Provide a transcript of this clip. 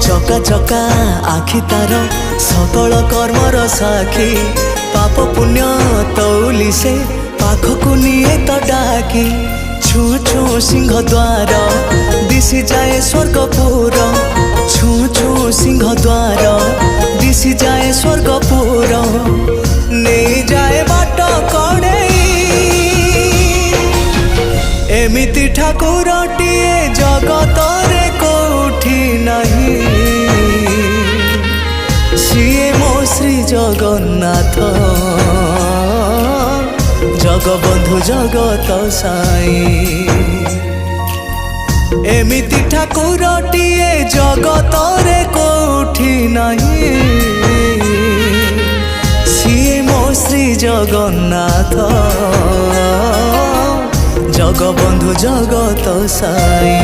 चका चका आखि तार सकल कर्मर साखी पाप पुण्य तौली से पाखकु निये तो डाकी छू छू सिंह द्वार दिशि जाए स्वर्गपुर छू छू सिंह द्वार दिशि जाए स्वर्गपुर नहीं जाए बाट कड़े एमिति ठाकुरटिए जगतरे कोठी नहीं सिए मो श्री जगन्नाथ जगबंधु जगत साई एमिति ठाकुरटिए जगतरे कोठी नहीं सिए मो श्री जगन्नाथ जगबंधु जगत साई।